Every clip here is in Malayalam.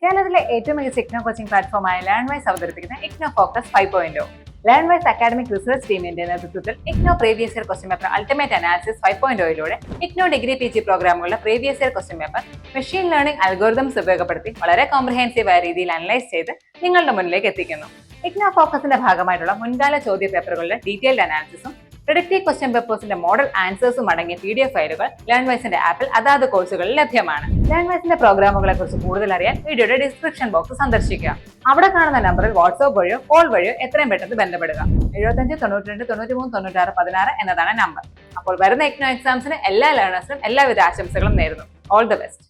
കേരളത്തിലെ ഏറ്റവും മികച്ച ഇഗ്നോ കോച്ചിംഗ് പ്ലാറ്റ്ഫോമായ ലേൺവൈസ് അവതരിപ്പിക്കുന്ന IGNOU focus 5.0. Learnwise academic research ടീമിന്റെ നേതൃത്വത്തിൽ IGNOU previous year question paper ultimate analysis 5.0യിലൂടെ ഇഗ്നോ ഡിഗ്രി PG പ്രോഗ്രാമുകളുടെ previous year question paper machine learning algorithms ഉപയോഗപ്പെടുത്തി വളരെ കോംപ്രഹെൻസീവായ രീതിയിൽ അനലൈസ് ചെയ്ത് നിങ്ങളുടെ മുന്നിലേക്ക് എത്തിക്കുന്നു. ഇഗ്നോ ഫോക്കസിന്റെ ഭാഗമായിട്ടുള്ള മുൻകാല ചോദ്യ പേപ്പറുകളുടെ ഡീറ്റെയിൽഡ് അനാലിസിസും പ്രിഡിക്റ്റീവ് ക്വസ്റ്റ്യൻ പേപ്പേഴ്സിന്റെ മോഡൽ ആൻസേഴ്സും അടങ്ങിയ PDF ഫയലുകൾ ലേൺവൈസിന്റെ ആപ്പിൽ അതാത് കോഴ്സുകളിൽ ലഭ്യമാണ്. ലേൺവൈസിന്റെ പ്രോഗ്രാമുകളെ കുറിച്ച് കൂടുതൽ അറിയാൻ വീഡിയോയുടെ ഡിസ്ക്രിപ്ഷൻ ബോക്സ് സന്ദർശിക്കുക. അവിടെ കാണുന്ന നമ്പറിൽ വാട്സ്ആപ്പ് വഴിയോ കോൾ വഴിയോ എത്രയും പെട്ടെന്ന് ബന്ധപ്പെടുക. 75 92 93 96 16 എന്നതാണ് നമ്പർ. അപ്പോൾ വരുന്ന ഇഗ്നോ എക്സാംസിന് എല്ലാ ലേണേഴ്സിനും എല്ലാവിധ ആശംസകളും നേരുന്നു. All the best.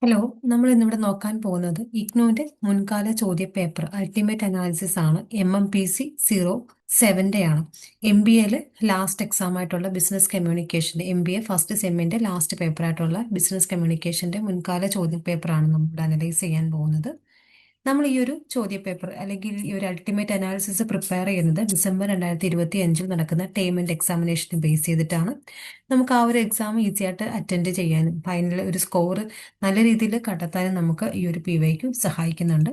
ഹലോ, നമ്മൾ ഇന്നിവിടെ നോക്കാൻ പോകുന്നത് ഇഗ്നോന്റെ മുൻകാല ചോദ്യ പേപ്പർ അൾട്ടിമേറ്റ് അനാലിസിസ് ആണ്. MMPC 07 ആണ്. MBA ലാസ്റ്റ് എക്സാം ആയിട്ടുള്ള ബിസിനസ് കമ്മ്യൂണിക്കേഷന്റെ MBA ഫസ്റ്റ് സെമ്മിന്റെ ലാസ്റ്റ് പേപ്പർ ആയിട്ടുള്ള ബിസിനസ് കമ്മ്യൂണിക്കേഷന്റെ മുൻകാല ചോദ്യ പേപ്പറാണ് നമ്മൾ അനലൈസ് ചെയ്യാൻ പോകുന്നത്. നമ്മൾ ഈ ഒരു ചോദ്യ പേപ്പർ അല്ലെങ്കിൽ ഈ ഒരു അൾട്ടിമേറ്റ് അനാലിസിസ് പ്രിപ്പയർ ചെയ്യുന്നത് ഡിസംബർ 2025 നടക്കുന്ന ടേം ആൻഡ് എക്സാമിനേഷനെ ബേസ് ചെയ്തിട്ടാണ്. നമുക്ക് ആ ഒരു എക്സാം ഈസി ആയിട്ട് അറ്റൻഡ് ചെയ്യാനും ഫൈനൽ ഒരു സ്കോർ നല്ല രീതിയിൽ കണ്ടെത്താനും നമുക്ക് ഈ ഒരു PYQ സഹായിക്കുന്നുണ്ട്.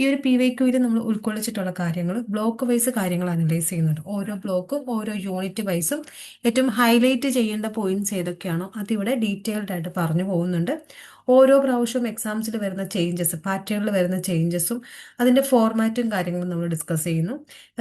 ഈ ഒരു PYQയിൽ നമ്മൾ ഉൾക്കൊള്ളിച്ചിട്ടുള്ള കാര്യങ്ങൾ ബ്ലോക്ക് വൈസ് കാര്യങ്ങൾ അനലൈസ് ചെയ്യുന്നുണ്ട്. ഓരോ ബ്ലോക്കും ഓരോ യൂണിറ്റ് വൈസും ഏറ്റവും ഹൈലൈറ്റ് ചെയ്യേണ്ട പോയിന്റ്സ് ഏതൊക്കെയാണോ അതിവിടെ ഡീറ്റെയിൽഡ് ആയിട്ട് പറഞ്ഞു പോകുന്നുണ്ട്. ഓരോ പ്രാവശ്യവും എക്സാംസിൽ വരുന്ന ചേഞ്ചസ്, പാറ്റേണിൽ വരുന്ന ചേഞ്ചസും അതിൻ്റെ ഫോർമാറ്റും കാര്യങ്ങളും നമ്മൾ ഡിസ്കസ് ചെയ്യുന്നു.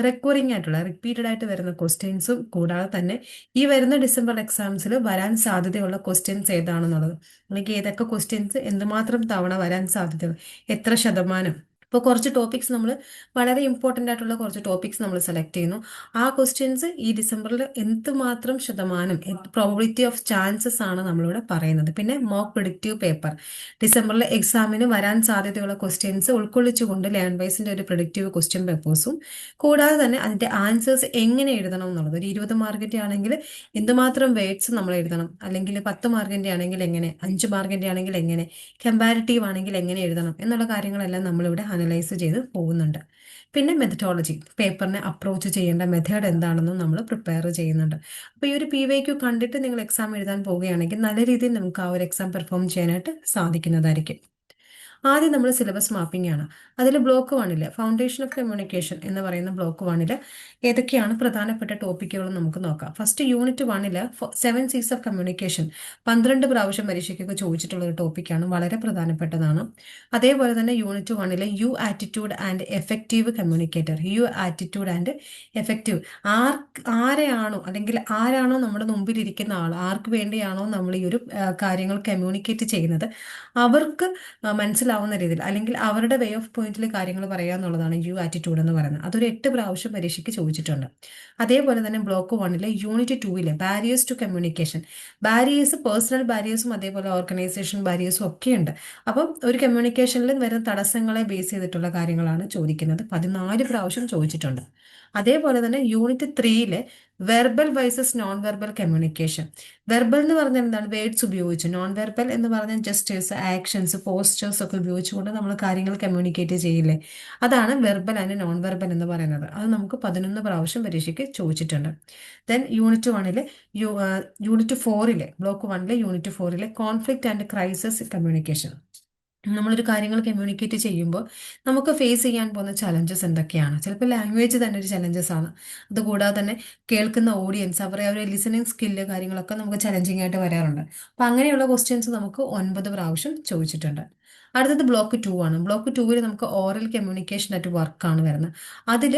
റിപ്പീറ്റഡ് ആയിട്ട് വരുന്ന ക്വസ്റ്റ്യൻസും കൂടാതെ തന്നെ ഈ വരുന്ന ഡിസംബർ എക്സാംസിൽ വരാൻ സാധ്യതയുള്ള ക്വസ്റ്റ്യൻസ് ഏതാണെന്നുള്ളത്, അല്ലെങ്കിൽ ഏതൊക്കെ ക്വസ്റ്റ്യൻസ് എന്തുമാത്രം തവണ വരാൻ സാധ്യതയുള്ളൂ, എത്ര ശതമാനം. ഇപ്പോൾ കുറച്ച് ടോപ്പിക്സ് നമ്മൾ വളരെ ഇമ്പോർട്ടൻ്റ് ആയിട്ടുള്ള കുറച്ച് ടോപ്പിക്സ് നമ്മൾ സെലക്ട് ചെയ്യുന്നു. ആ ക്വസ്റ്റ്യൻസ് ഈ ഡിസംബറിൽ എന്തുമാത്രം ശതമാനം പ്രോബിലിറ്റി ഓഫ് ചാൻസസ് ആണ് നമ്മളിവിടെ പറയുന്നത്. പിന്നെ മോക്ക് പ്രിഡിക്റ്റീവ് പേപ്പർ ഡിസംബറിലെ എക്സാമിന് വരാൻ സാധ്യതയുള്ള ക്വസ്റ്റ്യൻസ് ഉൾക്കൊള്ളിച്ചുകൊണ്ട് ലേൺവൈസിൻ്റെ ഒരു പ്രിഡിക്റ്റീവ് ക്വസ്റ്റ്യൻ പേപ്പേഴ്സും കൂടാതെ തന്നെ അതിൻ്റെ ആൻസേഴ്സ് എങ്ങനെ എഴുതണം എന്നുള്ളത്. ഒരു 20 മാർക്കിൻ്റെ ആണെങ്കിൽ എന്തുമാത്രം വേർഡ്സ് നമ്മൾ എഴുതണം, അല്ലെങ്കിൽ 10 മാർക്കിൻ്റെ ആണെങ്കിൽ എങ്ങനെ, 5 മാർക്കിൻ്റെ ആണെങ്കിൽ എങ്ങനെ, കമ്പാരിറ്റീവ് ആണെങ്കിൽ എങ്ങനെ എഴുതണം എന്നുള്ള കാര്യങ്ങളെല്ലാം നമ്മളിവിടെ അനലൈസ് ചെയ്ത് പോകുന്നുണ്ട്. പിന്നെ മെത്തഡോളജി, പേപ്പറിനെ അപ്രോച്ച് ചെയ്യേണ്ട മെത്തേഡ് എന്താണെന്നും നമ്മൾ പ്രിപ്പയർ ചെയ്യുന്നുണ്ട്. അപ്പോൾ ഈ ഒരു PYQ കണ്ടിട്ട് നിങ്ങൾ എക്സാം എഴുതാൻ പോവുകയാണെങ്കിൽ നല്ല രീതിയിൽ നമുക്ക് ആ ഒരു എക്സാം പെർഫോം ചെയ്യാനായിട്ട് സാധിക്കുന്നതായിരിക്കും. ആദ്യം നമ്മൾ സിലബസ് മാപ്പിംഗ് ആണ്. അതിൽ ബ്ലോക്ക് 1 ഫൗണ്ടേഷൻ ഓഫ് കമ്മ്യൂണിക്കേഷൻ എന്ന് പറയുന്ന ബ്ലോക്ക് 1 ഏതൊക്കെയാണ് പ്രധാനപ്പെട്ട ടോപ്പിക്കുകൾ നമുക്ക് നോക്കാം. First unit 1 7 C's of communication 12 പ്രാവശ്യം പരീക്ഷയ്ക്കൊക്കെ ചോദിച്ചിട്ടുള്ള ഒരു ടോപ്പിക്കാണ്, വളരെ പ്രധാനപ്പെട്ടതാണ്. അതേപോലെ തന്നെ unit 1 you attitude and effective communicator, you attitude and effective, ആരെയാണോ അല്ലെങ്കിൽ ആരാണോ നമ്മുടെ മുമ്പിൽ ഇരിക്കുന്ന ആൾ, ആർക്ക് വേണ്ടിയാണോ നമ്മൾ ഈ ഒരു കാര്യങ്ങൾ കമ്മ്യൂണിക്കേറ്റ് ചെയ്യുന്നത് അവർക്ക് മനസ്സിലാവുന്ന രീതിയിൽ അല്ലെങ്കിൽ അവരുടെ വേ ഓഫ് പോയിന്റിൽ കാര്യങ്ങൾ പറയുക എന്നുള്ളതാണ് യു ആറ്റിറ്റ്യൂഡ് എന്ന് പറയുന്നത്. അതൊരു 8 പ്രാവശ്യം പരീക്ഷയ്ക്ക് ചോദിച്ചിട്ടുണ്ട്. അതേപോലെ തന്നെ block 1 unit 2 barriers to communication, barriers personal ബാരിയേഴ്സും അതേപോലെ ഓർഗനൈസേഷൻ ബാരിയേഴ്സും ഒക്കെയുണ്ട്. അപ്പം ഒരു കമ്മ്യൂണിക്കേഷനിൽ വരുന്ന തടസ്സങ്ങളെ ബേസ് ചെയ്തിട്ടുള്ള കാര്യങ്ങളാണ് ചോദിക്കുന്നത്. 14 പ്രാവശ്യം ചോദിച്ചിട്ടുണ്ട്. അതേപോലെ തന്നെ unit 3 verbal വൈസസ് non verbal communication. Verbal എന്ന് പറഞ്ഞാൽ എന്താണ്, വേർഡ്സ് ഉപയോഗിച്ച്. നോൺ വെർബൽ എന്ന് പറഞ്ഞാൽ ജസ്റ്റേഴ്സ്, ആക്ഷൻസ്, പോസ്റ്റേഴ്സ് ഒക്കെ ഉപയോഗിച്ചുകൊണ്ട് നമ്മൾ കാര്യങ്ങൾ കമ്മ്യൂണിക്കേറ്റ് ചെയ്യില്ലേ, അതാണ് വെർബൽ ആൻഡ് നോൺ വെർബൽ എന്ന് പറയുന്നത്. അത് നമുക്ക് 11 പ്രാവശ്യം പരീക്ഷയ്ക്ക് ചോദിച്ചിട്ടുണ്ട്. Then unit 1 unit 4 block 1 unit 4 conflict and crisis communication. നമ്മളൊരു കാര്യങ്ങൾ കമ്മ്യൂണിക്കേറ്റ് ചെയ്യുമ്പോൾ നമുക്ക് ഫേസ് ചെയ്യാൻ പോകുന്ന ചലഞ്ചസ് എന്തൊക്കെയാണ്. ചിലപ്പോൾ ലാംഗ്വേജ് തന്നെ ഒരു ചലഞ്ചസ് ആണ്. അതുകൂടാതെ തന്നെ കേൾക്കുന്ന ഓഡിയൻസ്, അവരുടെ ഒരു ലിസണിങ് സ്കില്ല് കാര്യങ്ങളൊക്കെ നമുക്ക് ചലഞ്ചിങ് ആയിട്ട് വരാറുണ്ട്. അപ്പം അങ്ങനെയുള്ള ക്വസ്റ്റ്യൻസ് നമുക്ക് 9 പ്രാവശ്യം ചോദിച്ചിട്ടുണ്ട്. അടുത്തത് ബ്ലോക്ക് 2 ആണ്. ബ്ലോക്ക് 2 നമുക്ക് ഓറൽ കമ്മ്യൂണിക്കേഷൻ ആയിട്ട് വർക്കാണ് വരുന്നത്. അതിൽ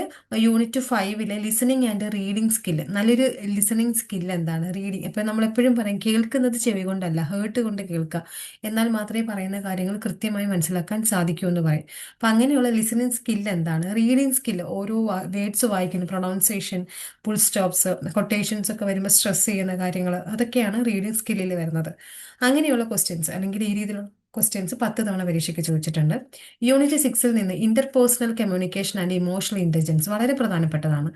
unit 5 listening and reading skill, നല്ലൊരു ലിസണിങ് സ്കില്ല് എന്താണ്, റീഡിങ്. ഇപ്പം നമ്മളെപ്പോഴും പറയും കേൾക്കുന്നത് ചെവി കൊണ്ടല്ല, ഹേർട്ട് കൊണ്ട് കേൾക്കുക, എന്നാൽ മാത്രമേ പറയുന്ന കാര്യങ്ങൾ കൃത്യമായി മനസ്സിലാക്കാൻ സാധിക്കൂ എന്ന് പറയും. അപ്പം അങ്ങനെയുള്ള ലിസണിങ് സ്കില്ല് എന്താണ്, റീഡിങ് സ്കില്ല്, ഓരോ വേർഡ്സ് വായിക്കുന്നു, പ്രൊണൗൺസിയേഷൻ, ഫുൾ സ്റ്റോപ്സ്, കൊട്ടേഷൻസ് ഒക്കെ വരുമ്പോൾ സ്ട്രെസ് ചെയ്യുന്ന കാര്യങ്ങൾ, അതൊക്കെയാണ് റീഡിങ് സ്കില്ലിൽ വരുന്നത്. അങ്ങനെയുള്ള ക്വസ്റ്റ്യൻസ് അല്ലെങ്കിൽ ഈ രീതിയിലുള്ള ക്വസ്റ്റ്യൻസ് 10 തവണ പരീക്ഷയ്ക്ക് ചോദിച്ചിട്ടുണ്ട്. യൂണിറ്റ് 6 നിന്ന് interpersonal communication and emotional intelligence വളരെ പ്രധാനപ്പെട്ടതാണ്.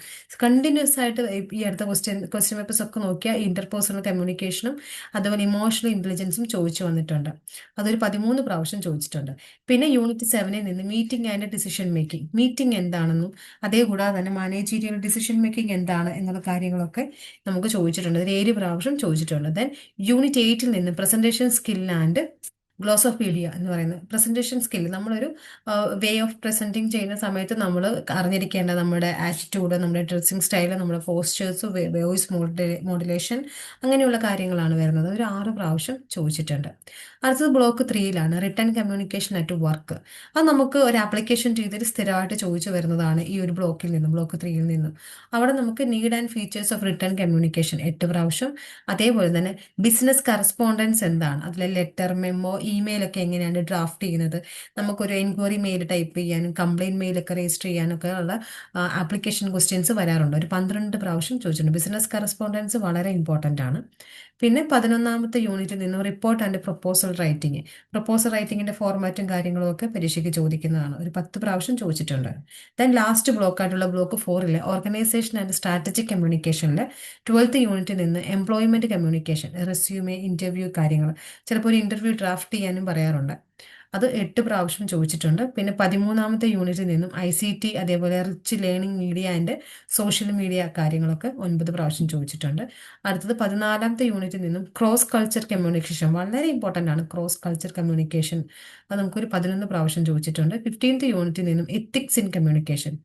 കണ്ടിന്യൂസ് ആയിട്ട് ഈ അടുത്ത ക്വസ്റ്റ്യൻ പേപ്പേഴ്സ് ഒക്കെ നോക്കിയാൽ ഇന്റർപേഴ്സണൽ കമ്മ്യൂണിക്കേഷനും അതുപോലെ ഇമോഷണൽ ഇന്റലിജൻസും ചോദിച്ചു വന്നിട്ടുണ്ട്. അതൊരു 13 പ്രാവശ്യം ചോദിച്ചിട്ടുണ്ട്. പിന്നെ യൂണിറ്റ് 7 നിന്ന് meeting and decision making, meeting എന്താണെന്നും അതേ കൂടാതെ തന്നെ മാനേജീരിയൽ ഡിസിഷൻ മേക്കിംഗ് എന്താണ് എന്നുള്ള കാര്യങ്ങളൊക്കെ നമുക്ക് ചോദിച്ചിട്ടുണ്ട്. അതിൽ 7 പ്രാവശ്യം ചോദിച്ചിട്ടുണ്ട്. ദെൻ യൂണിറ്റ് 8 നിന്ന് പ്രസന്റേഷൻ സ്കിൽ ആൻഡ് ഗ്ലോസോഫീഡിയ എന്ന് പറയുന്നത് പ്രസന്റേഷൻ സ്കിൽ. നമ്മളൊരു വേ ഓഫ് പ്രസന്റിങ് ചെയ്യുന്ന സമയത്ത് നമ്മൾ അറിഞ്ഞിരിക്കേണ്ട നമ്മുടെ ആറ്റിറ്റ്യൂഡ്, നമ്മുടെ ഡ്രസ്സിങ് സ്റ്റൈല്, നമ്മുടെ പോസ്റ്റേഴ്സ്, വോയിസ് മോഡുലേഷൻ, അങ്ങനെയുള്ള കാര്യങ്ങളാണ് വരുന്നത്. ഒരു 6 പ്രാവശ്യം ചോദിച്ചിട്ടുണ്ട്. അടുത്തത് ബ്ലോക്ക് 3യിലാണ് റിട്ടേൺ കമ്മ്യൂണിക്കേഷൻ അറ്റ് വർക്ക്. അത് നമുക്ക് ഒരു ആപ്ലിക്കേഷൻ രീതിയിൽ സ്ഥിരമായിട്ട് ചോദിച്ചു വരുന്നതാണ് ഈ ഒരു ബ്ലോക്കിൽ നിന്ന്, ബ്ലോക്ക് 3യിൽ നിന്ന്. അവിടെ നമുക്ക് need and features of written communication 8 പ്രാവശ്യം. അതേപോലെ തന്നെ ബിസിനസ് കറസ്പോണ്ടൻസ് എന്താണ്, അതിലെ ലെറ്റർ, മെമ്മോ, ഇമെയിൽ ഒക്കെ എങ്ങനെയാണ് ഡ്രാഫ്റ്റ് ചെയ്യുന്നത്, നമുക്കൊരു എൻക്വയറി മെയിൽ ടൈപ്പ് ചെയ്യാനും കംപ്ലൈന്റ് മെയിലൊക്കെ രജിസ്റ്റർ ചെയ്യാനൊക്കെ ഉള്ള ആപ്ലിക്കേഷൻ ക്വസ്റ്റ്യൻസ് വരാറുണ്ട്. ഒരു 12 പ്രാവശ്യം ചോദിച്ചിട്ടുണ്ട്. ബിസിനസ് കറസ്പോണ്ടൻസ് വളരെ ഇമ്പോർട്ടൻ്റ് ആണ്. പിന്നെ 11ാമത്തെ യൂണിറ്റിൽ നിന്നും report and proposal writing. Proposal റൈറ്റിംഗിന്റെ ഫോർമാറ്റും കാര്യങ്ങളും ഒക്കെ പരീക്ഷയ്ക്ക് ചോദിക്കുന്നതാണ്. ഒരു 10 പ്രാവശ്യം ചോദിച്ചിട്ടുണ്ട്. ദെൻ ലാസ്റ്റ് ബ്ലോക്ക് ആയിട്ടുള്ള ബ്ലോക്ക് 4ലെ ഓർഗനൈസേഷൻ ആൻഡ് സ്ട്രാറ്റജിക് കമ്മ്യൂണിക്കേഷനിലെ 12th യൂണിറ്റിൽ നിന്ന് എംപ്ലോയ്മെന്റ് കമ്മ്യൂണിക്കേഷൻ, റെസ്യൂമെ, ഇന്റർവ്യൂ കാര്യങ്ങൾ, ചിലപ്പോൾ ഒരു ഇന്റർവ്യൂ ഡ്രാഫ്റ്റ് ചെയ്യാനും പറയാറുണ്ട്. അത് 8 പ്രാവശ്യം ചോദിച്ചിട്ടുണ്ട്. പിന്നെ 13ാമത്തെ യൂണിറ്റിൽ നിന്നും ICT, അതേപോലെ rich learning media and social media കാര്യങ്ങളൊക്കെ 9 പ്രാവശ്യം ചോദിച്ചിട്ടുണ്ട്. അടുത്തത് 14ാമത്തെ യൂണിറ്റിൽ നിന്നും ക്രോസ് കൾച്ചർ കമ്മ്യൂണിക്കേഷൻ, വളരെ ഇമ്പോർട്ടൻ്റ് ആണ് ക്രോസ് കൾച്ചർ കമ്മ്യൂണിക്കേഷൻ. അത് നമുക്കൊരു 11 പ്രാവശ്യം ചോദിച്ചിട്ടുണ്ട്. 15th യൂണിറ്റിൽ നിന്നും എത്തിക്സ് ഇൻ കമ്മ്യൂണിക്കേഷൻ.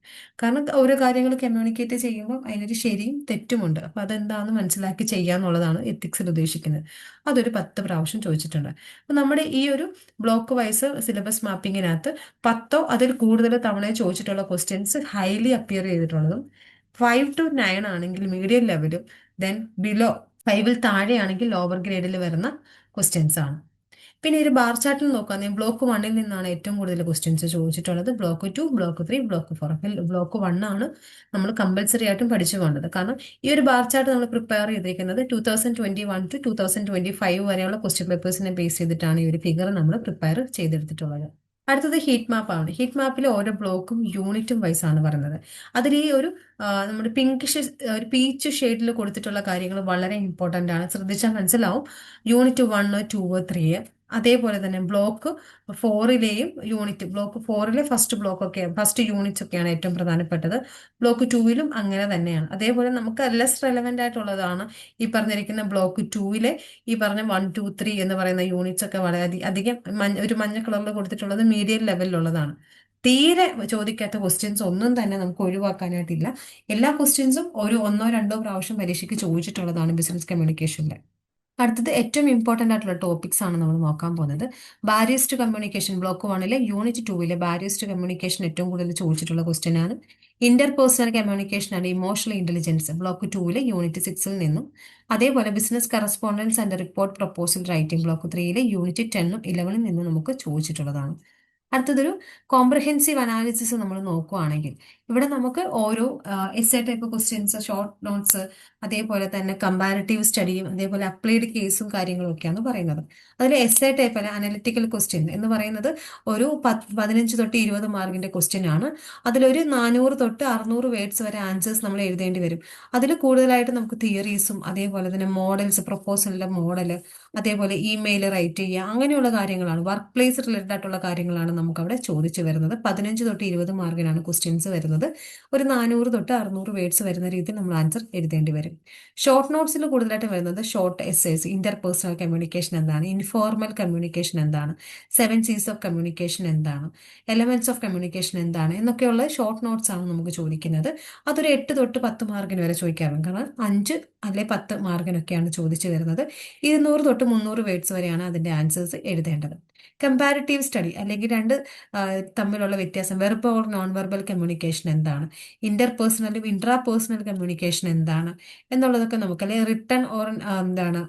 കാരണം ഓരോ കാര്യങ്ങൾ കമ്മ്യൂണിക്കേറ്റ് ചെയ്യുമ്പോൾ അതിനൊരു ശരിയും തെറ്റുമുണ്ട്. അപ്പോൾ അതെന്താണെന്ന് മനസ്സിലാക്കി ചെയ്യാന്നുള്ളതാണ് എത്തിക്സിൽ ഉദ്ദേശിക്കുന്നത്. അതൊരു 10 പ്രാവശ്യം ചോദിച്ചിട്ടുണ്ട്. അപ്പോൾ നമ്മുടെ ഈ ഒരു ബ്ലോക്ക് വൈസ് സിലബസ് മാപ്പിങ്ങിനകത്ത് 10 അതിൽ കൂടുതൽ തവണ ചോദിച്ചിട്ടുള്ള ക്വസ്റ്റ്യൻസ് ഹൈലി അപ്പിയർ ചെയ്തിട്ടുള്ളതും 5 to 9 ആണെങ്കിൽ മീഡിയം ലെവലും, ദെൻ ബിലോ 5ൽ താഴെയാണെങ്കിൽ ലോവർ ഗ്രേഡിൽ വരുന്ന ക്വസ്റ്റ്യൻസ് ആണ്. പിന്നെ ഒരു ബാർ ചാർട്ടിൽ നോക്കുകയാണെങ്കിൽ ബ്ലോക്ക് 1ൽ നിന്നാണ് ഏറ്റവും കൂടുതൽ ക്വസ്റ്റ്യൻസ് ചോദിച്ചിട്ടുള്ളത്. Block 2, block 3, block 4. അപ്പോൾ ബ്ലോക്ക് 1 ആണ് നമ്മൾ കമ്പൽസറി ആയിട്ടും പഠിച്ചു പോകേണ്ടത്. കാരണം ഈ ഒരു ബാർ ചാർട്ട് നമ്മൾ പ്രിപ്പയർ ചെയ്തിരിക്കുന്നത് 2021 to 2025 വരെയുള്ള ക്വസ്റ്റ്യൻ പേപ്പേഴ്സിനെ ബേസ് ചെയ്തിട്ടാണ് ഈ ഒരു ഫിഗർ നമ്മൾ പ്രിപ്പയർ ചെയ്തെടുത്തിട്ടുള്ളത്. അടുത്തത് ഹീറ്റ് മാപ്പ് ആണ്. ഹീറ്റ് മാപ്പിൽ ഓരോ ബ്ലോക്കും യൂണിറ്റും വൈസ് ആണ് പറയുന്നത്. അതിൽ ഈ ഒരു നമ്മുടെ പിങ്കിഷ്, ഒരു പീച്ച് ഷെയ്ഡിൽ കൊടുത്തിട്ടുള്ള കാര്യങ്ങൾ വളരെ ഇമ്പോർട്ടൻ്റ് ആണ്. ശ്രദ്ധിച്ചാൽ മനസ്സിലാവും. യൂണിറ്റ് 1, 2, 3. അതേപോലെ തന്നെ ബ്ലോക്ക് 4ലെയും ബ്ലോക്ക് 4ലെ ഫസ്റ്റ് യൂണിറ്റ്സ് ഒക്കെയാണ് ഏറ്റവും പ്രധാനപ്പെട്ടത്. ബ്ലോക്ക് 2ലും അങ്ങനെ തന്നെയാണ്. അതേപോലെ നമുക്ക് ലെസ് റെലവെന്റ് ആയിട്ടുള്ളതാണ് ഈ പറഞ്ഞിരിക്കുന്ന ബ്ലോക്ക് 2ലെ ഈ പറഞ്ഞ 1, 2, 3 എന്ന് പറയുന്ന യൂണിറ്റ്സ് ഒക്കെ വളരെ അധികം ഒരു മഞ്ഞ കളറിൽ കൊടുത്തിട്ടുള്ളത് മീഡിയം ലെവലിലുള്ളതാണ്. തീരെ ചോദിക്കാത്ത ക്വസ്റ്റ്യൻസ് ഒന്നും തന്നെ നമുക്ക് ഒഴിവാക്കാനായിട്ടില്ല. എല്ലാ ക്വസ്റ്റ്യൻസും ഒരു 1, 2 പ്രാവശ്യം പരീക്ഷയ്ക്ക് ചോദിച്ചിട്ടുള്ളതാണ് ബിസിനസ് കമ്മ്യൂണിക്കേഷനിൽ. അടുത്തത് ഏറ്റവും ഇമ്പോർട്ടൻ്റ് ആയിട്ടുള്ള ടോപ്പിക്സ് ആണ് നമ്മൾ നോക്കാൻ പോകുന്നത്. ബാരിയേഴ്സ് ടു കമ്മ്യൂണിക്കേഷൻ ബ്ലോക്ക് 1ലെ യൂണിറ്റ് 2ലെ ബാരിയേഴ്സ് ടു കമ്മ്യൂണിക്കേഷൻ ഏറ്റവും കൂടുതൽ ചോദിച്ചിട്ടുള്ള ക്വസ്റ്റ്യൻ ആണ്. Interpersonal communication and emotional intelligence block 2ലെ യൂണിറ്റ് 6ൽ നിന്നും. അതേപോലെ business correspondence and report proposal writing block 3ലെ യൂണിറ്റ് 10ഉം 11ൽ നിന്നും നമുക്ക് ചോദിച്ചിട്ടുള്ളതാണ്. അടുത്തതൊരു കോംപ്രഹെൻസീവ് അനാലിസിസ് നമ്മൾ നോക്കുകയാണെങ്കിൽ ഇവിടെ നമുക്ക് ഓരോ essay type questions, short notes, അതേപോലെ തന്നെ കമ്പാരിറ്റീവ് സ്റ്റഡിയും അതേപോലെ അപ്ലൈഡ് കേസും കാര്യങ്ങളും ഒക്കെയാണ് പറയുന്നത്. അതിൽ എസ്സേ ടൈപ്പ് അല്ല അനലിറ്റിക്കൽ ക്വസ്റ്റ്യൻ എന്ന് പറയുന്നത് ഒരു 15 തൊട്ട് 20 മാർക്കിന്റെ ക്വസ്റ്റ്യൻ ആണ്. അതിലൊരു 400 തൊട്ട് 600 വേർഡ്സ് വരെ ആൻസേഴ്സ് നമ്മൾ എഴുതേണ്ടി വരും. അതിൽ കൂടുതലായിട്ട് നമുക്ക് തിയറീസും അതേപോലെ തന്നെ മോഡൽസ്, പ്രപ്പോസലിന്റെ മോഡൽ, അതേപോലെ ഇമെയിൽ റൈറ്റ് ചെയ്യുക, അങ്ങനെയുള്ള കാര്യങ്ങളാണ്, വർക്ക് പ്ലേസ് റിലേറ്റഡ് ആയിട്ടുള്ള കാര്യങ്ങളാണ് നമുക്ക് അവിടെ ചോദിച്ചു വരുന്നത്. 15 തൊട്ട് 20 മാർക്കിനാണ് ക്വസ്റ്റ്യൻസ് വരുന്നത്. ഒരു 400 തൊട്ട് 600 വേർഡ്സ് വരുന്ന രീതിയിൽ നമ്മൾ ആൻസർ എഴുതേണ്ടി വരും. ഷോർട്ട് നോട്ട്സിൽ കൂടുതലായിട്ട് വരുന്നത് short essays, Inter personal communication എന്താണ്, ഇൻഫോർമൽ കമ്മ്യൂണിക്കേഷൻ എന്താണ്, 7 C's ഓഫ് കമ്മ്യൂണിക്കേഷൻ എന്താണ്, എലമെന്റ്സ് ഓഫ് കമ്മ്യൂണിക്കേഷൻ എന്താണ് എന്നൊക്കെയുള്ള ഷോർട്ട് നോട്ട്സ് ആണ് നമുക്ക് ചോദിക്കുന്നത്. അതൊരു 8 തൊട്ട് 10 മാർക്കിന് വരെ ചോദിക്കാറുണ്ട്. കാരണം 5 അല്ലെ 10 മാർക്കിനൊക്കെയാണ് ചോദിച്ചു വരുന്നത്. 200 തൊട്ട് 300 വേർഡ്സ് വരെയാണ് അതിന്റെ ആൻസേഴ്സ് എഴുതേണ്ടത്. കമ്പാരിറ്റീവ് സ്റ്റഡി അല്ലെങ്കിൽ രണ്ട് തമ്മിലുള്ള വ്യത്യാസം, verbal or non verbal communication എന്താണ്, ഇന്റർ പേഴ്സണലും ഇൻട്രാ പേഴ്സണൽ കമ്മ്യൂണിക്കേഷൻ എന്താണ് എന്നുള്ളതൊക്കെ നമുക്ക്, അല്ലെങ്കിൽ റിട്ടൺ ഓർ എന്താണ്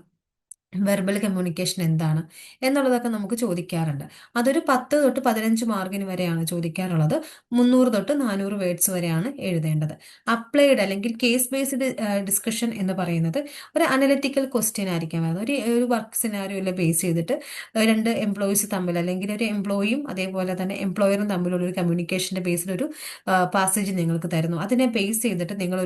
വെർബൽ കമ്മ്യൂണിക്കേഷൻ എന്താണ് എന്നുള്ളതൊക്കെ നമുക്ക് ചോദിക്കാറുണ്ട്. അതൊരു 10 തൊട്ട് 15 മാർക്കിന് വരെയാണ് ചോദിക്കാറുള്ളത്. 300 തൊട്ട് 400 വേർഡ്സ് വരെയാണ് എഴുതേണ്ടത്. അപ്ലൈഡ് അല്ലെങ്കിൽ കേസ് ബേസ്ഡ് ഡിസ്കഷൻ എന്ന് പറയുന്നത് ഒരു അനലിറ്റിക്കൽ ക്വസ്റ്റ്യൻ ആയിരിക്കാം. ഒരു വർക്ക് സിനാരിയോയിൽ ബേസ് ചെയ്തിട്ട് രണ്ട് എംപ്ലോയീസ് തമ്മിൽ അല്ലെങ്കിൽ ഒരു എംപ്ലോയിയും അതേപോലെ തന്നെ എംപ്ലോയറും തമ്മിലുള്ള ഒരു കമ്മ്യൂണിക്കേഷന്റെ ബേസിൽ ഒരു പാസേജ് നിങ്ങൾക്ക് തരുന്നു. അതിനെ ബേസ് ചെയ്തിട്ട് നിങ്ങൾ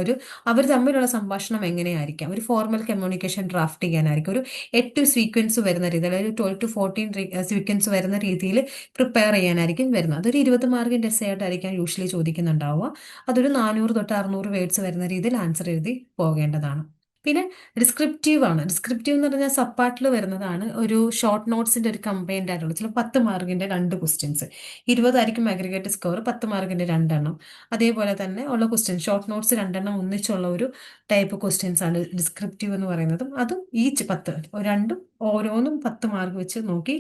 ഒരു അവർ തമ്മിലുള്ള സംഭാഷണം എങ്ങനെയായിരിക്കാം, ഒരു ഫോർമൽ കമ്മ്യൂണിക്കേഷൻ ഡ്രാഫ്റ്റ് ചെയ്യാനായിരിക്കും. ഒരു 8 സീക്വൻസ് വരുന്ന രീതി, അതായത് 12 to 14 സീക്വൻസ് വരുന്ന രീതിയിൽ പ്രിപ്പയർ ചെയ്യാനായിരിക്കും വരുന്നത്. അതൊരു 20 മാർക്കിന്റെ എസ്സേ ആയിട്ടായിരിക്കാം യൂഷ്വലി ചോദിക്കുന്നുണ്ടാവുക. അതൊരു 400 തൊട്ട് 600 വേർഡ്സ് വരുന്ന രീതിയിൽ ആൻസർ എഴുതി പോകേണ്ടതാണ്. പിന്നെ ഡിസ്ക്രിപ്റ്റീവ് ആണ്. ഡിസ്ക്രിപ്റ്റീവ് എന്ന് പറഞ്ഞാൽ സബ്പാർട്ടിൽ വരുന്നതാണ്. ഒരു ഷോർട്ട് നോട്ട്സിന്റെ ഒരു കമ്പൈൻഡ് ആയിട്ടുള്ള ചില 10 മാർക്കിന്റെ 2 ക്വസ്റ്റ്യൻസ്. 20 അഗ്രിഗേറ്റ് സ്കോർ, 10 മാർക്കിന്റെ 2 എണ്ണം. അതേപോലെ തന്നെ ഉള്ള ക്വസ്റ്റ്യൻ ഷോർട്ട് നോട്ട്സ് 2 എണ്ണം ഒന്നിച്ചുള്ള ഒരു ടൈപ്പ് ക്വസ്റ്റ്യൻസ് ആണ് ഡിസ്ക്രിപ്റ്റീവ് എന്ന് പറയുന്നതും. അതും ഈച്ച് 10, രണ്ടും ഓരോന്നും 10 മാർക്ക് വെച്ച് നോക്കി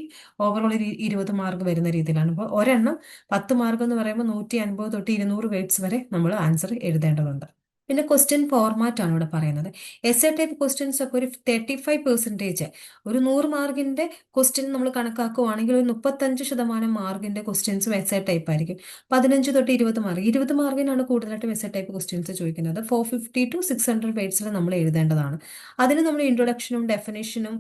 ഓവറോൾ 20 മാർക്ക് വരുന്ന രീതിയിലാണ്. അപ്പോൾ ഒരെണ്ണം 10 മാർക്ക് എന്ന് പറയുമ്പോൾ 150 തൊട്ട് 200 വേർഡ്സ് വരെ നമ്മൾ ആൻസർ എഴുതേണ്ടതുണ്ട്. പിന്നെ ക്വസ്റ്റ്യൻ ഫോർമാറ്റ് ആണ് ഇവിടെ പറയുന്നത്. എസ് എ ടൈപ്പ് ക്വസ്റ്റ്യൻസ് ഒക്കെ ഒരു 35%, ഒരു 100 മാർക്കിന്റെ ക്വസ്റ്റ്യൻ നമ്മൾ കണക്കാക്കുവാണെങ്കിൽ ഒരു 35% മാർക്കിന്റെ ക്വസ്റ്റ്യൻസും എസ് എ ടൈപ്പ് ആയിരിക്കും. 15 തൊട്ട് 20 മാർക്ക്, 20 മാർക്കിനാണ് കൂടുതലായിട്ടും എസ് എ ടൈപ്പ് ക്വസ്റ്റ്യൻസ് ചോദിക്കുന്നത്. 450 to 600 വേർഡ്സിൽ നമ്മൾ എഴുതേണ്ടതാണ്. അതിന് നമ്മൾ ഇൻട്രൊഡക്ഷനും ഡെഫിനേഷനും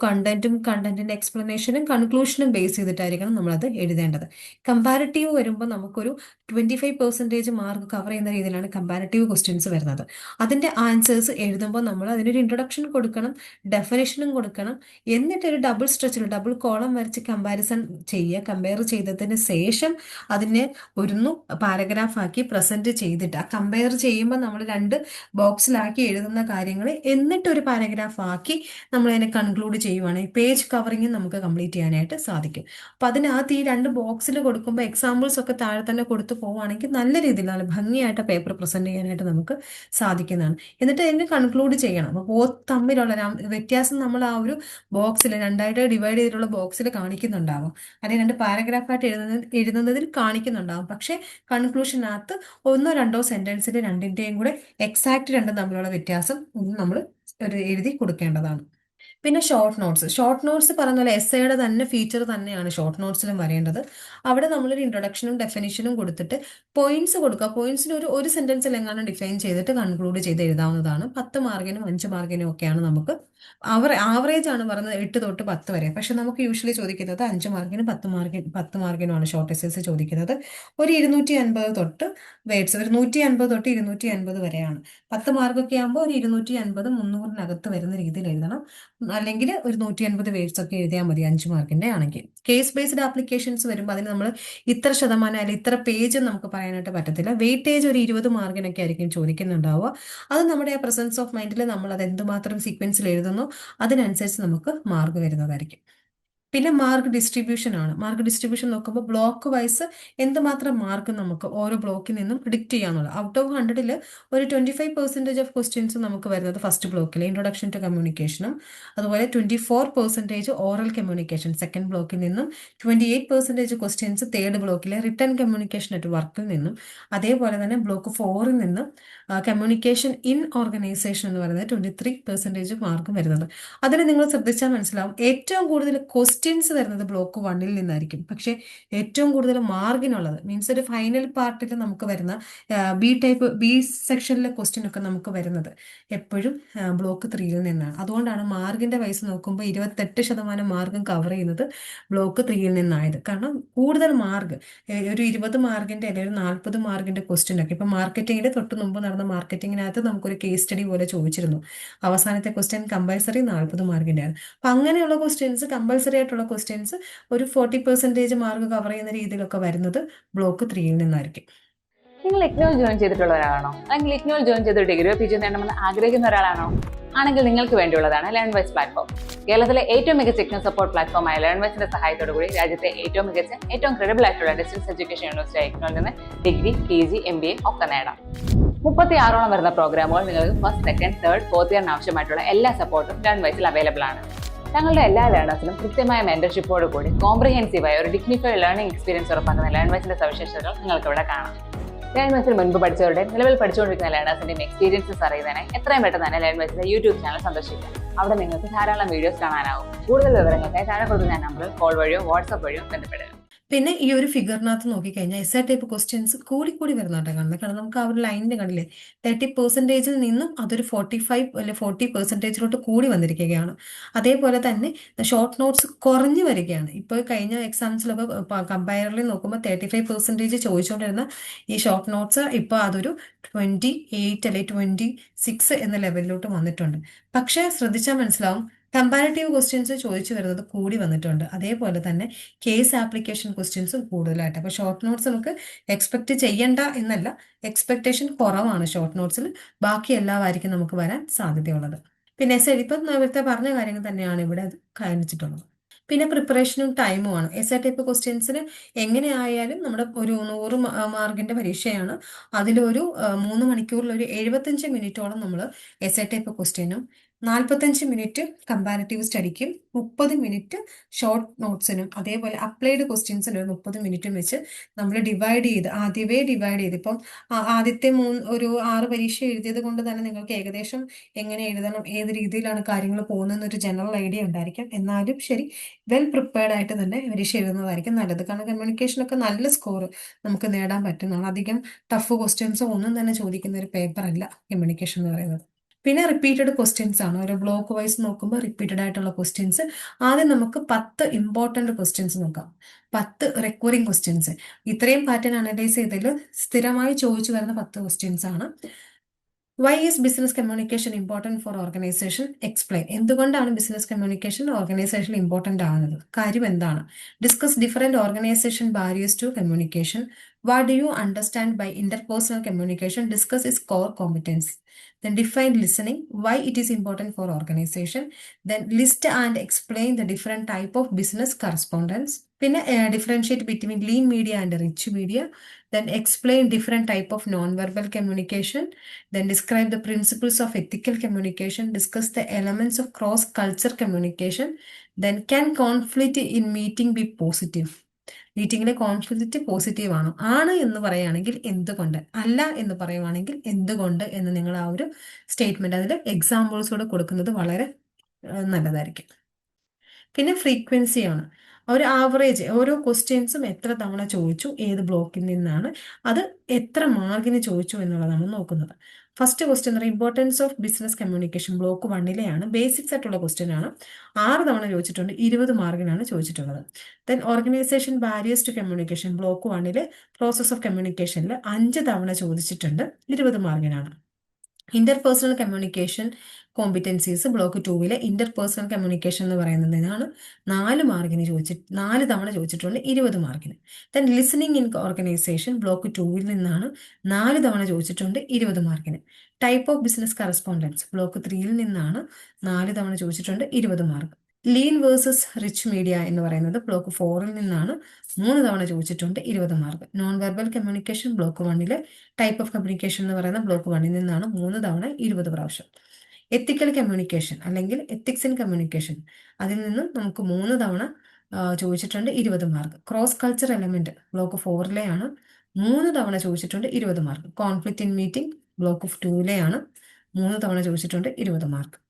കണ്ടന്റിന്റെ എക്സ്പ്ലനേഷനും കൺക്ലൂഷനും ബേസ് ചെയ്തിട്ടായിരിക്കണം നമ്മളത് എഴുതേണ്ടത്. കമ്പാരിറ്റീവ് വരുമ്പോൾ നമുക്കൊരു 25% മാർക്ക് കവർ ചെയ്യുന്ന രീതിയിലാണ് കമ്പാരിറ്റീവ് ക്വസ്റ്റ്യൻസ് വരുന്നത്. അതിന്റെ ആൻസേഴ്സ് എഴുതുമ്പോൾ നമ്മൾ അതിനൊരു ഇൻട്രൊഡക്ഷൻ കൊടുക്കണം, ഡെഫിനേഷനും കൊടുക്കണം. എന്നിട്ട് ഒരു ഡബിൾ സ്ട്രെച്ചിൽ ഡബിൾ കോളം വരച്ച് കമ്പാരിസൺ ചെയ്യുക. കമ്പയർ ചെയ്തതിന് ശേഷം അതിനെ ഒരു പാരഗ്രാഫ് ആക്കി പ്രസന്റ് ചെയ്തിട്ട്, ആ കമ്പയർ ചെയ്യുമ്പോൾ നമ്മൾ 2 ബോക്സിലാക്കി എഴുതുന്ന കാര്യങ്ങൾ എന്നിട്ട് ഒരു പാരഗ്രാഫ് ആക്കി നമ്മൾ അതിനെ കൺക്ലൂഡ് ചെയ്യുവാണെങ്കിൽ പേജ് കവറിങ് നമുക്ക് കംപ്ലീറ്റ് ചെയ്യാനായിട്ട് സാധിക്കും. അപ്പൊ അതിനകത്ത് ഈ 2 ബോക്സിൽ കൊടുക്കുമ്പോൾ എക്സാമ്പിൾസ് ഒക്കെ താഴെ തന്നെ കൊടുത്തു പോവുകയാണെങ്കിൽ നല്ല രീതിയിൽ നല്ല ഭംഗിയായിട്ട് പേപ്പർ പ്രസന്റ് ചെയ്യാനായിട്ട് നമുക്ക് സാധിക്കുന്നതാണ്. എന്നിട്ട് അതിന് കൺക്ലൂഡ് ചെയ്യണം. അപ്പോൾ ബോത്ത് തമ്മിലുള്ള വ്യത്യാസം നമ്മൾ ആ ഒരു ബോക്സിൽ 2ആയിട്ട് ഡിവൈഡ് ചെയ്തിട്ടുള്ള ബോക്സിൽ കാണിക്കുന്നുണ്ടാവും, അല്ലെങ്കിൽ 2 പാരഗ്രാഫായിട്ട് എഴുതുന്നതിൽ കാണിക്കുന്നുണ്ടാവും. പക്ഷേ കൺക്ലൂഷനകത്ത് 1-2 സെന്റൻസിൽ രണ്ടിന്റെയും കൂടെ എക്സാക്ട് രണ്ടും തമ്മിലുള്ള വ്യത്യാസം നമ്മൾ എഴുതി കൊടുക്കേണ്ടതാണ്. പിന്നെ ഷോർട്ട് നോട്ട്സ് പറഞ്ഞ പോലെ എസ്സേയുടെ തന്നെ ഫീച്ചർ തന്നെയാണ് ഷോർട്ട് നോട്ട്സിലും വരേണ്ടത്. അവിടെ നമ്മളൊരു ഇൻട്രൊഡക്ഷനും ഡെഫിനിഷനും കൊടുത്തിട്ട് പോയിന്റ്സ് കൊടുക്കുക. പോയിന്റ്സിന് ഒരു സെന്റൻസിൽ എങ്ങാനും ഡിഫൈൻ ചെയ്തിട്ട് കൺക്ലൂഡ് ചെയ്ത് എഴുതാവുന്നതാണ്. 10 മാർക്കിനും 5 മാർക്കിനും ഒക്കെയാണ് നമുക്ക് ആവറേജ് ആണ് പറയുന്നത് 8 തൊട്ട് 10 വരെ. പക്ഷെ നമുക്ക് യൂഷ്വലി ചോദിക്കുന്നത് 5 മാർക്കിനും 10 മാർക്കിനുമാണ് ഷോർട്ട് എസ്സേസ് ചോദിക്കുന്നത്. ഒരു 250 തൊട്ട് വേർഡ്സ്, ഒരു 150 തൊട്ട് 250 വരെയാണ്. 10 മാർക്കൊക്കെ ആകുമ്പോൾ ഒരു 250 300-നകത്ത് വരുന്ന രീതിയിൽ എഴുതണം. അല്ലെങ്കിൽ ഒരു 150 വേർഡ്സ് ഒക്കെ എഴുതിയാൽ മതി 5 മാർക്കിന്റെ ആണെങ്കിൽ. കേസ് ബേസ്ഡ് ആപ്ലിക്കേഷൻസ് വരുമ്പോൾ അതിന് നമ്മൾ ഇത്ര ശതമാനം അല്ലെങ്കിൽ ഇത്ര പേജ് നമുക്ക് പറയാനായിട്ട് പറ്റത്തില്ല. വെയിറ്റേജ് ഒരു 20 മാർക്കിനൊക്കെ ആയിരിക്കും ചോദിക്കുന്നുണ്ടാവുക. അത് നമ്മുടെ ആ പ്രസൻസ് ഓഫ് മൈൻഡിൽ നമ്മൾ അത് എന്തുമാത്രം സീക്വൻസിൽ എഴുതുന്നു അതിനനുസരിച്ച് നമുക്ക് മാർക്ക് വരുന്നതായിരിക്കും. പിന്നെ മാർക്ക് ഡിസ്ട്രിബ്യൂഷൻ ആണ്. മാർക്ക് ഡിസ്ട്രിബ്യൂഷൻ നോക്കുമ്പോൾ ബ്ലോക്ക് വൈസ് എന്തുമാത്രം മാർക്ക് നമുക്ക് ഓരോ ബ്ലോക്കിൽ നിന്നും പ്രിഡിക്റ്റ് ചെയ്യാന്നുള്ളത്. ഔട്ട് ഓഫ് 100-ൽ ഒരു 25% ഓഫ് ക്വസ്റ്റ്യൻസ് നമുക്ക് വരുന്നത് ഫസ്റ്റ് ബ്ലോക്കിൽ ഇൻട്രൊഡക്ഷൻ ടു കമ്മ്യൂണിക്കേഷനും, അതുപോലെ 24% ഓറൽ കമ്മ്യൂണിക്കേഷൻ സെക്കൻഡ് ബ്ലോക്കിൽ നിന്നും, 28% ക്വസ്റ്റ്യൻസ് തേർഡ് ബ്ലോക്കിലെ റിട്ടേൺ കമ്മ്യൂണിക്കേഷൻ അറ്റ് വർക്കിൽ നിന്നും, അതേപോലെ തന്നെ ബ്ലോക്ക് 4-ൽ നിന്നും കമ്മ്യൂണിക്കേഷൻ ഇൻ ഓർഗനൈസേഷൻ എന്ന് പറയുന്നത് 23% മാർക്ക് വരുന്നത്. അതിൽ നിങ്ങൾ ശ്രദ്ധിച്ചാൽ മനസ്സിലാവും ഏറ്റവും കൂടുതൽ ക്വസ്റ്റ്യൻസ് വരുന്നത് ബ്ലോക്ക് 1-ൽ നിന്നായിരിക്കും. പക്ഷേ ഏറ്റവും കൂടുതൽ മാർക്കിനുള്ളത് മീൻസ് ഒരു ഫൈനൽ പാർട്ടിൽ നമുക്ക് വരുന്ന ബി സെക്ഷനിലെ ക്വസ്റ്റ്യൻ ഒക്കെ നമുക്ക് വരുന്നത് എപ്പോഴും ബ്ലോക്ക് 3-ൽ നിന്നാണ്. അതുകൊണ്ടാണ് മാർക്കിന്റെ വയസ്സ് നോക്കുമ്പോൾ 28% മാർക്കും കവർ ചെയ്യുന്നത് ബ്ലോക്ക് 3-ൽ നിന്നായത്. കാരണം കൂടുതൽ മാർക്ക് ഒരു 20 മാർക്കിന്റെ അല്ലെങ്കിൽ ഒരു 40 മാർക്കിന്റെ ക്വസ്റ്റ്യൻ ഒക്കെ ഇപ്പൊ മാർക്കറ്റിംഗിൽ തൊട്ട് മുമ്പ് നടന്ന മാർക്കറ്റിംഗിനകത്ത് നമുക്കൊരു കേസ് സ്റ്റഡി പോലെ ചോദിച്ചിരുന്നു. അവസാനത്തെ ക്വസ്റ്റ്യൻ കമ്പൽസറി 40 മാർക്കിന്റെ ആണ്. അപ്പൊ അങ്ങനെയുള്ള ക്വസ്റ്റ്യൻസ്, കമ്പൽസറി ആയിട്ടുള്ള ക്വസ്റ്റ്യൻസ് ഒരു 40% മാർക്ക് കവർ ചെയ്യുന്ന രീതിയിലൊക്കെ വരുന്നത് ബ്ലോക്ക് 3-ൽ നിന്നായിരിക്കും. നിങ്ങൾ ഇഗ്നോയിൽ ജോയിൻ ചെയ്തിട്ടുള്ള ഒരാളാണോ, അല്ലെങ്കിൽ ഇഗ്നോയിൽ ജോയിൻ ചെയ്ത് ഡിഗ്രിയോ പിജിയോ നേടണമെന്ന് ആഗ്രഹിക്കുന്ന ഒരാളാണോ? ആണെങ്കിൽ നിങ്ങൾക്ക് വേണ്ടിയുള്ളതാണ് ലേൺവൈസ് പ്ലാറ്റ്ഫോം. കേരളത്തിലെ ഏറ്റവും മികച്ച ഇഗ്നോ സപ്പോർട്ട് പ്ലാറ്റ്ഫോമായ ലേൺവൈസിന്റെ സഹായത്തോടു കൂടി രാജ്യത്തെ ഏറ്റവും മികച്ച, ഏറ്റവും ക്രെഡിബിൾ ആയിട്ടുള്ള ഡിസ്റ്റൻസ് എഡ്യൂക്കേഷൻ യൂണിവേഴ്സിറ്റി ഇഗ്നോയിൽ നിന്ന് ഡിഗ്രി, PG, MBA ഒക്കെ നേടാം. 36ഓളം വരുന്ന പ്രോഗ്രാമുകൾ നിങ്ങൾക്ക് ഫസ്റ്റ്, സെക്കൻഡ്, തേർഡ്, ഫോർത്ത് ഇയറിന് ആവശ്യമായിട്ടുള്ള എല്ലാ സപ്പോർട്ടും ലേൺവൈസിൽ അവൈലബിൾ ആണ്. ഞങ്ങളുടെ എല്ലാ ലേണേഴ്സിനും കൃത്യമായ മെന്റർഷിപ്പോട് കൂടി കോംപ്രിഹെൻസീവായ ഒരു ഡിഗ്നിഫൈഡ് ലേണിംഗ് എക്സ്പീരിയൻസ് ഉറപ്പാക്കുന്ന ലേൺവൈസിന്റെ സവിശേഷതകൾ നിങ്ങൾക്ക് ഇവിടെ കാണാം. ലേൺവൈസിൽ മുൻപ് പഠിച്ചവരുടെ, നിലവിൽ പഠിച്ചുകൊണ്ടിരിക്കുന്ന ലേണേഴ്സിന്റെയും എക്സ്പീരിയൻസസ് അറിയുന്നതിനായി എത്രയും പെട്ടെന്ന് തന്നെ ലേൺവൈസിന്റെ യൂട്യൂബ് ചാനൽ സന്ദർശിക്കാം. അവിടെ നിങ്ങൾക്ക് ധാരാളം വീഡിയോസ് കാണാനാവും. കൂടുതൽ വിവരങ്ങൾക്കായി താഴെ കൊടുക്കുന്ന നമ്പറിൽ കോൾ വഴിയോ വാട്സ്ആപ്പ് വഴിയോ ബന്ധപ്പെടുക. പിന്നെ ഈ ഒരു ഫിഗറിനകത്ത് നോക്കിക്കഴിഞ്ഞാൽ എസ് എ ടൈപ്പ് ക്വസ്റ്റ്യൻസ് കൂടി വരുന്നുണ്ട് കാണുന്നത്. കാരണം നമുക്ക് ആ ഒരു ലൈനിൽ കണ്ടില്ലേ 30%-ൽ നിന്നും അതൊരു 45 അല്ലെങ്കിൽ 40%-ലോട്ട് കൂടി വന്നിരിക്കുകയാണ്. അതേപോലെ തന്നെ ഷോർട്ട് നോട്ട്സ് കുറഞ്ഞു വരികയാണ്. ഇപ്പോൾ കഴിഞ്ഞ എക്സാംസിലൊക്കെ കമ്പയറിൽ നോക്കുമ്പോൾ 35% ചോദിച്ചുകൊണ്ടിരുന്ന ഈ ഷോർട്ട് നോട്ട്സ് ഇപ്പോൾ അതൊരു 28 അല്ലെങ്കിൽ 26 എന്ന ലെവലിലോട്ട് വന്നിട്ടുണ്ട്. പക്ഷേ ശ്രദ്ധിച്ചാൽ മനസ്സിലാവും കമ്പാരിറ്റീവ് ക്വസ്റ്റ്യൻസ് ചോദിച്ചു വരുന്നത് കൂടി വന്നിട്ടുണ്ട്. അതേപോലെ തന്നെ കേസ് ആപ്ലിക്കേഷൻ ക്വസ്റ്റ്യൻസും കൂടുതലായിട്ട്. അപ്പോൾ ഷോർട്ട് നോട്ട്സ് നമുക്ക് എക്സ്പെക്ട് ചെയ്യണ്ട എന്നല്ല, എക്സ്പെക്ടേഷൻ കുറവാണ് ഷോർട്ട് നോട്ട്സിൽ. ബാക്കി എല്ലാമായിരിക്കും നമുക്ക് വരാൻ സാധ്യതയുള്ളത്. പിന്നെ ഇപ്പം നേരത്തെ പറഞ്ഞ കാര്യങ്ങൾ തന്നെയാണ് ഇവിടെ അത് കാണിച്ചിട്ടുള്ളത്. പിന്നെ പ്രിപ്പറേഷനും ടൈമുമാണ്. എസ് എ ടൈപ്പ് ക്വസ്റ്റ്യൻസിന് എങ്ങനെയായാലും നമ്മുടെ ഒരു 100 മാർക്കിന്റെ പരീക്ഷയാണ്. അതിലൊരു 3 മണിക്കൂറിൽ ഒരു 75 മിനിറ്റോളം നമ്മൾ എസ് എ ടൈപ്പ് ക്വസ്റ്റ്യനും 45 മിനിറ്റ് കമ്പാരിറ്റീവ് സ്റ്റഡിക്കും 30 മിനിറ്റ് ഷോർട്ട് നോട്ട്സിനും അതേപോലെ അപ്ലൈഡ് ക്വസ്റ്റ്യൻസിനും ഒരു 30 മിനിറ്റും വെച്ച് നമ്മൾ ആദ്യമേ ഡിവൈഡ് ചെയ്ത് ഇപ്പം ആദ്യത്തെ ഒരു 6 പരീക്ഷ എഴുതിയത് കൊണ്ട് തന്നെ നിങ്ങൾക്ക് ഏകദേശം എങ്ങനെ എഴുതണം, ഏത് രീതിയിലാണ് കാര്യങ്ങൾ പോകുന്നതെന്നൊരു ജനറൽ ഐഡിയ ഉണ്ടായിരിക്കും. എന്നാലും ശരി, വെൽ പ്രിപ്പയർഡ് ആയിട്ട് തന്നെ പരീക്ഷ എഴുതുന്നതായിരിക്കും നല്ലത്. കാരണം കമ്മ്യൂണിക്കേഷനൊക്കെ നല്ല സ്കോർ നമുക്ക് നേടാൻ പറ്റുന്നതാണ്. അധികം ടഫ് ക്വസ്റ്റ്യൻസോ ഒന്നും തന്നെ ചോദിക്കുന്ന ഒരു പേപ്പർ അല്ല കമ്മ്യൂണിക്കേഷൻ എന്ന് പറയുന്നത്. പിന്നെ റിപ്പീറ്റഡ് ക്വസ്റ്റ്യൻസ് ആണ്. ഒരു ബ്ലോക്ക് വൈസ് നോക്കുമ്പോൾ റിപ്പീറ്റഡ് ആയിട്ടുള്ള ക്വസ്റ്റ്യൻസ്. ആദ്യം നമുക്ക് 10 ഇമ്പോർട്ടന്റ് ക്വസ്റ്റ്യൻസ് നോക്കാം. 10 റെക്കറിംഗ് ക്വസ്റ്റ്യൻസ്. ഇത്രയും പാറ്റേൺ അനലൈസ് ചെയ്തതിൽ സ്ഥിരമായി ചോദിച്ചു വരുന്ന 10 ക്വസ്റ്റ്യൻസ് ആണ്. Why is business communication important for organisation? Explain. എന്തുകൊണ്ടാണ് ബിസിനസ് കമ്മ്യൂണിക്കേഷൻ ഓർഗനൈസേഷനിൽ ഇമ്പോർട്ടൻ്റ് ആകുന്നത്? കാര്യം എന്താണ്? Discuss different organisation barriers to communication. What do you understand by interpersonal communication? Discuss is core competence. Then define listening, why it is important for organization. Then list and explain the different type of business correspondence. പിന്നെ differentiate between lean media and rich media. Then explain different type of non-verbal communication. Then describe the principles of ethical communication. Discuss the elements of cross-culture communication. Then can conflict in meeting be positive? മീറ്റിംഗിലെ കോൺഫ്ലിക്റ്റ് പോസിറ്റീവ് ആണോ? ആണ് എന്ന് പറയുകയാണെങ്കിൽ എന്തുകൊണ്ട്, അല്ല എന്ന് പറയുവാണെങ്കിൽ എന്തുകൊണ്ട് എന്ന് നിങ്ങൾ ആ ഒരു സ്റ്റേറ്റ്മെന്റ് അതിൽ എക്സാമ്പിൾസോടെ കൊടുക്കുന്നത് വളരെ നല്ലതായിരിക്കും. പിന്നെ ഫ്രീക്വൻസിയാണ്. ഒരു ആവറേജ് ഓരോ ക്വസ്റ്റ്യൻസും എത്ര തവണ ചോദിച്ചു, ഏത് ബ്ലോക്കിൽ നിന്നാണ്, അത് എത്ര മാർക്കിന് ചോദിച്ചു എന്നുള്ളതാണ് നോക്കുന്നത്. ഫസ്റ്റ് ക്വസ്റ്റ്യൻ എന്ന് പറയുന്നത് importance of business communication block 1-ലെയാണ്. ബേസിക്സ് ആയിട്ടുള്ള ക്വസ്റ്റ്യൻ ആണ്. 6 തവണ ചോദിച്ചിട്ടുണ്ട്, 20 മാർക്കിനാണ് ചോദിച്ചിട്ടുള്ളത്. Then organisation barriers to communication block 1-ലെ പ്രോസസ് ഓഫ് കമ്മ്യൂണിക്കേഷനിൽ 5 തവണ ചോദിച്ചിട്ടുണ്ട്, 20 മാർക്കിനാണ്. ഇന്റർപേഴ്സണൽ കമ്മ്യൂണിക്കേഷൻ കോമ്പിറ്റൻസീസ് ബ്ലോക്ക് 2-ലെ ഇന്റർപേഴ്സണൽ കമ്മ്യൂണിക്കേഷൻ എന്ന് പറയുന്നതിനാണ് 4 തവണ ചോദിച്ചിട്ടുണ്ട്, 20 മാർക്കിന്. Then listening in organisation block 2-ൽ നിന്നാണ് 4 തവണ ചോദിച്ചിട്ടുണ്ട്, 20 മാർക്കിന്. Type of business correspondence block 3-ൽ നിന്നാണ് 4 തവണ ചോദിച്ചിട്ടുണ്ട്, 20 mark. Lean versus rich media എന്ന് പറയുന്നത് ബ്ലോക്ക് 4-ൽ നിന്നാണ് 3 തവണ ചോദിച്ചിട്ടുണ്ട്, 20 mark. Non verbal communication block 1-ലെ ടൈപ്പ് ഓഫ് കമ്മ്യൂണിക്കേഷൻ എന്ന് പറയുന്ന ബ്ലോക്ക് 1-ൽ നിന്നാണ് 3 തവണ 20 പ്രാവശ്യം. എത്തിക്കൽ കമ്മ്യൂണിക്കേഷൻ അല്ലെങ്കിൽ എത്തിക്സ് ഇൻ കമ്മ്യൂണിക്കേഷൻ, അതിൽ നിന്നും നമുക്ക് 3 തവണ ചോദിച്ചിട്ടുണ്ട്, 20 mark. Cross culture element block 4-ലെയാണ്, 3 തവണ ചോദിച്ചിട്ടുണ്ട്, 20 mark. Conflict in meeting block 2-ലെയാണ്, 3 തവണ ചോദിച്ചിട്ടുണ്ട്, 20 മാർക്ക്.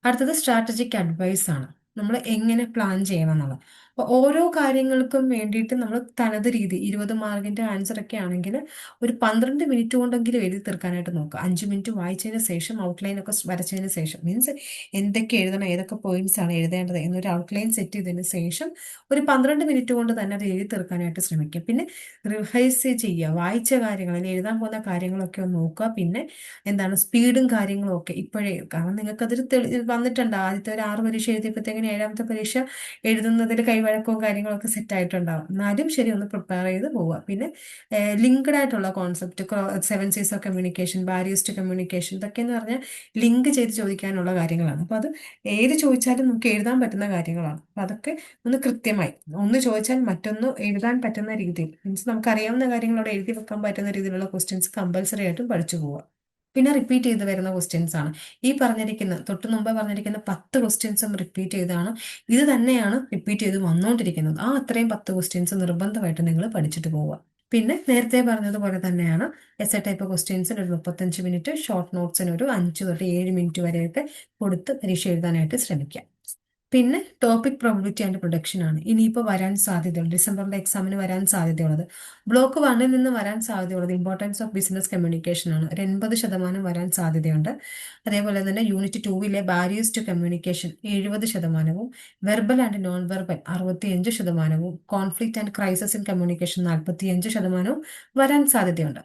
അടുത്തത് സ്ട്രാറ്റജിക് അഡ്വൈസ് ആണ്. നമ്മൾ എങ്ങനെ പ്ലാൻ ചെയ്യണം എന്നുള്ളത്. അപ്പോൾ ഓരോ കാര്യങ്ങൾക്കും വേണ്ടിയിട്ട് നമ്മൾ തനത് രീതി 20 മാർക്കിന്റെ ആൻസർ ഒക്കെ ആണെങ്കിൽ ഒരു 12 മിനിറ്റ് കൊണ്ടെങ്കിലും എഴുതി തീർക്കാനായിട്ട് നോക്കുക. 5 മിനിറ്റ് വായിച്ചതിന് ശേഷം ഔട്ട്ലൈൻ ഒക്കെ വരച്ചതിന് ശേഷം, മീൻസ് എന്തൊക്കെ എഴുതണം, ഏതൊക്കെ പോയിന്റ്സ് ആണ് എഴുതേണ്ടത് എന്നൊരു ഔട്ട്ലൈൻ സെറ്റ് ചെയ്തതിന് ശേഷം ഒരു 12 മിനിറ്റ് കൊണ്ട് തന്നെ അത് എഴുതി തീർക്കാനായിട്ട് ശ്രമിക്കുക. പിന്നെ റിവൈസ് ചെയ്യുക, വായിച്ച കാര്യങ്ങൾ അല്ലെങ്കിൽ എഴുതാൻ പോകുന്ന കാര്യങ്ങളൊക്കെ ഒന്ന് നോക്കുക. പിന്നെ എന്താണ് സ്പീഡും കാര്യങ്ങളും ഒക്കെ ഇപ്പോഴേ, കാരണം നിങ്ങൾക്ക് അതൊരു വന്നിട്ടുണ്ട്. ആദ്യത്തെ ഒരു 6 പരീക്ഷ എഴുതിയപ്പോഴത്തേക്കിന് 7ാമത്തെ പരീക്ഷ എഴുതുന്നതിൽ കൈവഴക്കവും കാര്യങ്ങളൊക്കെ സെറ്റ് ആയിട്ടുണ്ടാവും. എന്നാലും ശരി, ഒന്ന് പ്രിപ്പയർ ചെയ്ത് പോവുക. പിന്നെ ലിങ്ക്ഡ് ആയിട്ടുള്ള concept 7 C's of communication, barriers to communication, ഇതൊക്കെ എന്ന് പറഞ്ഞാൽ ലിങ്ക് ചെയ്ത് ചോദിക്കാനുള്ള കാര്യങ്ങളാണ്. അപ്പോൾ അത് ഏത് ചോദിച്ചാലും നമുക്ക് എഴുതാൻ പറ്റുന്ന കാര്യങ്ങളാണ്. അപ്പോൾ അതൊക്കെ ഒന്ന് കൃത്യമായി, ഒന്ന് ചോദിച്ചാൽ മറ്റൊന്ന് എഴുതാൻ പറ്റുന്ന രീതിയിൽ, മീൻസ് നമുക്ക് അറിയാവുന്ന കാര്യങ്ങൾ അവിടെ എഴുതി വെക്കാൻ പറ്റുന്ന രീതിയിലുള്ള ക്വസ്റ്റ്യൻസ് കമ്പൽസറി ആയിട്ടും പഠിച്ചു പോവുക. പിന്നെ റിപ്പീറ്റ് ചെയ്ത് വരുന്ന ക്വസ്റ്റ്യൻസ് ആണ് ഈ പറഞ്ഞിരിക്കുന്ന, തൊട്ട് മുമ്പ് പറഞ്ഞിരിക്കുന്ന 10 ക്വസ്റ്റ്യൻസും റിപ്പീറ്റ് ചെയ്താണ്. ഇത് തന്നെയാണ് റിപ്പീറ്റ് ചെയ്ത് വന്നുകൊണ്ടിരിക്കുന്നത്. അത്രയും 10 ക്വസ്റ്റ്യൻസ് നിർബന്ധമായിട്ട് നിങ്ങൾ പഠിച്ചിട്ട് പോവുക. പിന്നെ നേരത്തെ പറഞ്ഞതുപോലെ തന്നെയാണ് എസ് എ ടൈപ്പ് ക്വസ്റ്റ്യൻസിന് ഒരു 35 മിനിറ്റ്, ഷോർട്ട് നോട്ട്സിന് ഒരു 5 തൊട്ട് 7 മിനിറ്റ് വരെയൊക്കെ കൊടുത്ത് പരീക്ഷ എഴുതാനായിട്ട് ശ്രമിക്കാം. പിന്നെ ടോപ്പിക് പ്രോബിലിറ്റി ആൻഡ് പ്രൊഡക്ഷൻ ആണ് ഇനിയിപ്പോൾ വരാൻ സാധ്യതയുള്ളത്, ഡിസംബറിലെ എക്സാമിന് വരാൻ സാധ്യതയുള്ളത്. ബ്ലോക്ക് 1-ൽ നിന്ന് വരാൻ സാധ്യതയുള്ളത് ഇമ്പോർട്ടൻസ് ഓഫ് ബിസിനസ് കമ്മ്യൂണിക്കേഷൻ ആണ്. ഒരു 80% വരാൻ സാധ്യതയുണ്ട്. അതേപോലെ തന്നെ യൂണിറ്റ് 2-ലെ barriers to communication 70%, verbal and non verbal 65%, conflict and crisis in communication 45% വരാൻ സാധ്യതയുണ്ട്.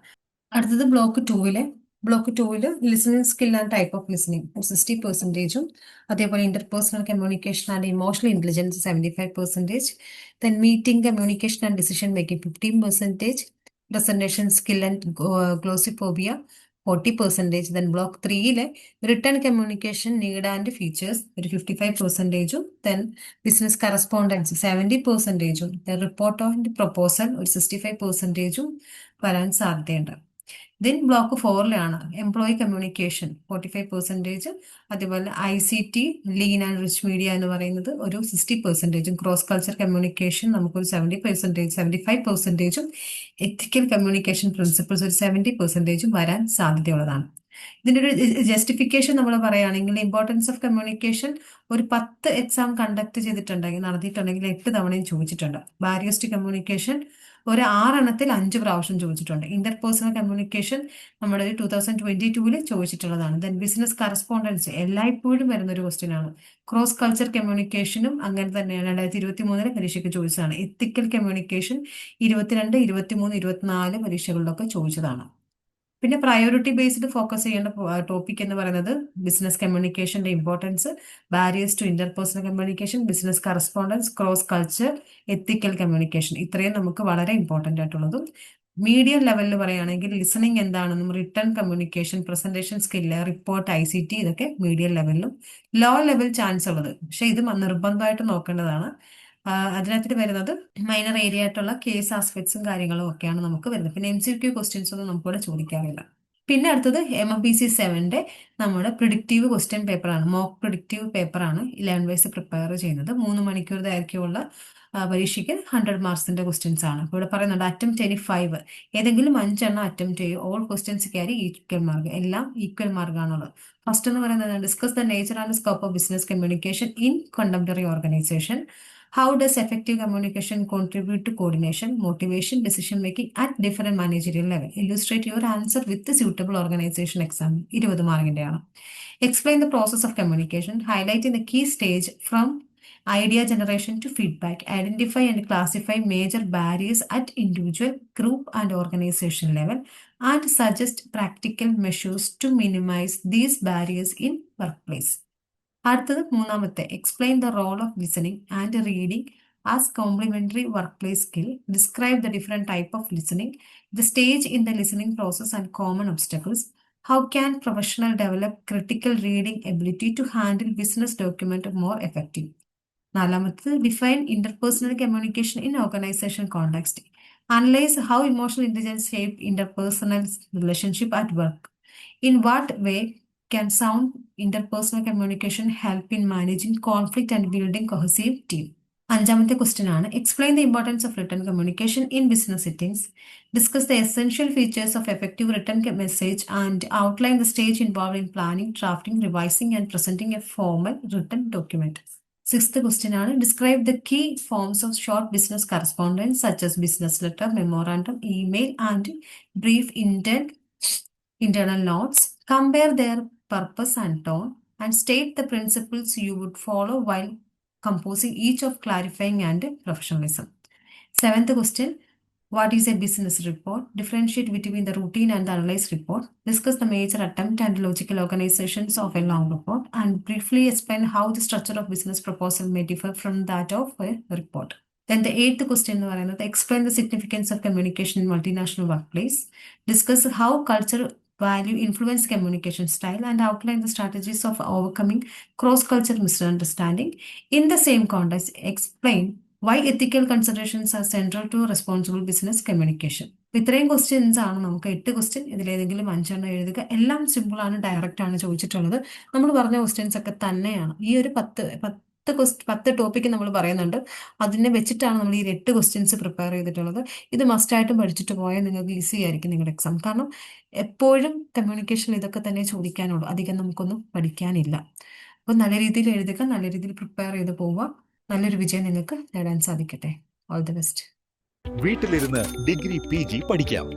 അടുത്തത് ബ്ലോക്ക് 2-ലെ block 2 listening skill and type of listening 60%, അതേപോലെ interpersonal communication and emotional intelligence 75%, then meeting communication and decision making 15%, presentation skill and glossophobia 40%, then block 3 written communication need and features ഒരു 55%, then business correspondence 70%, then report and proposal ഒരു 65% വരാൻ സാധ്യതയുണ്ട്. ദെൻ ബ്ലോക്ക് 4 എംപ്ലോയി കമ്മ്യൂണിക്കേഷൻ 45%, അതേപോലെ ICT lean and rich media എന്ന് പറയുന്നത് ഒരു 60%, ക്രോസ് കൾച്ചർ കമ്മ്യൂണിക്കേഷൻ നമുക്കൊരു 70%, 75%, എത്തിക്കൽ കമ്മ്യൂണിക്കേഷൻ പ്രിൻസിപ്പിൾസ് ഒരു 70% വരാൻ സാധ്യതയുള്ളതാണ്. ഇതിൻ്റെ ഒരു ജസ്റ്റിഫിക്കേഷൻ നമ്മൾ പറയുകയാണെങ്കിൽ ഇമ്പോർട്ടൻസ് ഓഫ് കമ്മ്യൂണിക്കേഷൻ ഒരു 10 എക്സാം കണ്ടക്ട് നടത്തിയിട്ടുണ്ടെങ്കിൽ 8 തവണയും ചോദിച്ചിട്ടുണ്ട്. ബാരിയേഴ്സ് ടു കമ്മ്യൂണിക്കേഷൻ ഒരു 6 എണ്ണത്തിൽ 5 പ്രാവശ്യം ചോദിച്ചിട്ടുണ്ട്. ഇന്റർപേഴ്സണൽ കമ്മ്യൂണിക്കേഷൻ നമ്മുടെ 2022 ചോദിച്ചിട്ടുള്ളതാണ്. ദെൻ ബിസിനസ് കറസ്പോണ്ടൻസ് എല്ലായ്പ്പോഴും വരുന്ന ഒരു ക്വസ്റ്റ്യൻ ആണ്. ക്രോസ് കൾച്ചർ കമ്മ്യൂണിക്കേഷനും അങ്ങനെ തന്നെയാണ് 2023 പരീക്ഷയ്ക്ക് ചോദിച്ചതാണ്. എത്തിക്കൽ കമ്മ്യൂണിക്കേഷൻ 22, 23, 24 പരീക്ഷകളിലൊക്കെ ചോദിച്ചതാണ്. പിന്നെ പ്രയോറിറ്റി ബേസ്ഡ് ഫോക്കസ് ചെയ്യേണ്ട ടോപ്പിക് എന്ന് പറയുന്നത് ബിസിനസ് കമ്മ്യൂണിക്കേഷന്റെ importance, barriers to interpersonal communication, business correspondence, cross culture, ethical communication, ഇത്രയും നമുക്ക് വളരെ ഇമ്പോർട്ടന്റ് ആയിട്ടുള്ളതും. മീഡിയം ലെവലിൽ പറയുകയാണെങ്കിൽ ലിസണിങ് എന്താണെന്നും written communication, presentation skill, report, ICT ഇതൊക്കെ മീഡിയം ലെവലിലും ലോ ലെവൽ ചാൻസ് ഉള്ളത്. പക്ഷെ ഇത് നിർബന്ധമായിട്ട് നോക്കേണ്ടതാണ്. അതിനകത്ത് വരുന്നത് മൈനർ ഏരിയ ആയിട്ടുള്ള കേസ് ആസ്പെക്ട്സും കാര്യങ്ങളും ഒക്കെയാണ് നമുക്ക് വരുന്നത്. പിന്നെ MCQ ക്വസ്റ്റ്യൻസ് ഒന്നും നമുക്കിവിടെ ചോദിക്കാറില്ല. പിന്നെ അടുത്തത് MMPC 7 നമ്മുടെ പ്രിഡിക്റ്റീവ് ക്വസ്റ്റ്യൻ പേപ്പറാണ്. മോക്ക് പ്രിഡിക്റ്റീവ് പേപ്പറാണ് 11 വയസ്സ് പ്രിപ്പയർ ചെയ്യുന്നത്. 3 മണിക്കൂർ ദൈർഘ്യമുള്ള പരീക്ഷയ്ക്ക് 100 മാർക്സിന്റെ ക്വസ്റ്റ്യൻസ് ആണ്. ഇവിടെ പറയുന്നുണ്ട് അറ്റംപ്റ്റ് 5 ഏതെങ്കിലും 5 എണ്ണം അറ്റംപ്റ്റ് ചെയ്യും. All questions carry equal mark, എല്ലാം ഈക്വൽ മാർക്കാണുള്ളത്. ഫസ്റ്റ് എന്ന് പറയുന്നത് discuss the nature and scope of business communication in contemporary organisation. How does effective communication contribute to coordination, motivation, decision making at different managerial level? Illustrate your answer with the suitable organization example. 20 മാർക്കിന്റെയാണ്. Explain the process of communication, highlighting the key stage from idea generation to feedback. Identify and classify major barriers at individual, group, and organization level, and suggest practical measures to minimize these barriers in workplace. അടുത്തത് 3 explain the role of listening and reading as complementary workplace skill. Describe the different type of listening, the stage in the listening process and common obstacles. How can professional develop critical reading ability to handle business document more effective. 4 define interpersonal communication in organisation context. Analyse how emotional intelligence shape interpersonal relationship at work. In what way can sound interpersonal communication help in managing conflict and building cohesive team? 5 question ആണ് explain the importance of written communication in business settings. Discuss the essential features of effective written message and outline the stage involved in planning, drafting, revising, and presenting a formal written document. 6th question ആണ് describe the key forms of short business correspondence such as business letter, memorandum, email, and brief internal notes. Compare their purpose and tone, and state the principles you would follow while composing each of clarifying and professionalism. 7th question, what is a business report? Differentiate between the routine and the analyzed report. Discuss the major attempt and logical organizations of a long report, and briefly explain how the structure of business proposal may differ from that of a report. Then the 8th question, explain the significance of communication in multinational workplace. Discuss how culture value influence communication style, and outline the strategies of overcoming cross-cultural misunderstanding. In the same context, explain why ethical considerations are central to responsible business communication. ഇത്രയും ക്വസ്റ്റ്യൻസ് ആണ് നമുക്ക് 8 ക്വസ്റ്റ്യൻ. ഇതിലേതെങ്കിലും 5 എണ്ണം എഴുതുക. എല്ലാം സിമ്പിൾ ആണ്, ഡയറക്റ്റ് ആണ് ചോദിച്ചിട്ടുള്ളത്. നമ്മൾ പറഞ്ഞ ക്വസ്റ്റ്യൻസ് ഒക്കെ തന്നെയാണ്. ഈ ഒരു 10 ടോപ്പിക്ക് നമ്മൾ പറയുന്നുണ്ട്. അതിനെ വെച്ചിട്ടാണ് നമ്മൾ ഈ 8 ക്വസ്റ്റ്യൻസ് പ്രിപ്പയർ ചെയ്തിട്ടുള്ളത്. ഇത് മസ്റ്റായിട്ടും പഠിച്ചിട്ട് പോയാൽ നിങ്ങൾക്ക് ഈസി ആയിരിക്കും നിങ്ങളുടെ എക്സാം. കാരണം എപ്പോഴും കമ്മ്യൂണിക്കേഷൻ ഇതൊക്കെ തന്നെ ചോദിക്കാനുള്ളൂ, അധികം നമുക്കൊന്നും പഠിക്കാനില്ല. അപ്പോൾ നല്ല രീതിയിൽ എഴുതുക, നല്ല രീതിയിൽ പ്രിപ്പയർ ചെയ്ത് പോവുക. നല്ലൊരു വിജയം നിങ്ങൾക്ക് നേടാൻ സാധിക്കട്ടെ. All the best. വീട്ടിലിരുന്ന് ഡിഗ്രി PG പഠിക്കാം.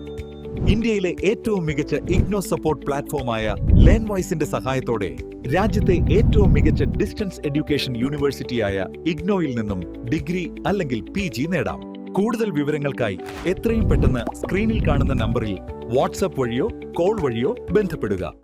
ഇന്ത്യയിലെ ഏറ്റവും മികച്ച ഇഗ്നോ സപ്പോർട്ട് പ്ലാറ്റ്ഫോമായ ലേൺവൈസിന്റെ സഹായത്തോടെ രാജ്യത്തെ ഏറ്റവും മികച്ച ഡിസ്റ്റൻസ് എഡ്യൂക്കേഷൻ യൂണിവേഴ്സിറ്റിയായ ഇഗ്നോയിൽ നിന്നും ഡിഗ്രി അല്ലെങ്കിൽ PG നേടാം. കൂടുതൽ വിവരങ്ങൾക്കായി എത്രയും പെട്ടെന്ന് സ്ക്രീനിൽ കാണുന്ന നമ്പറിൽ വാട്സാപ്പ് വഴിയോ കോൾ വഴിയോ ബന്ധപ്പെടുക.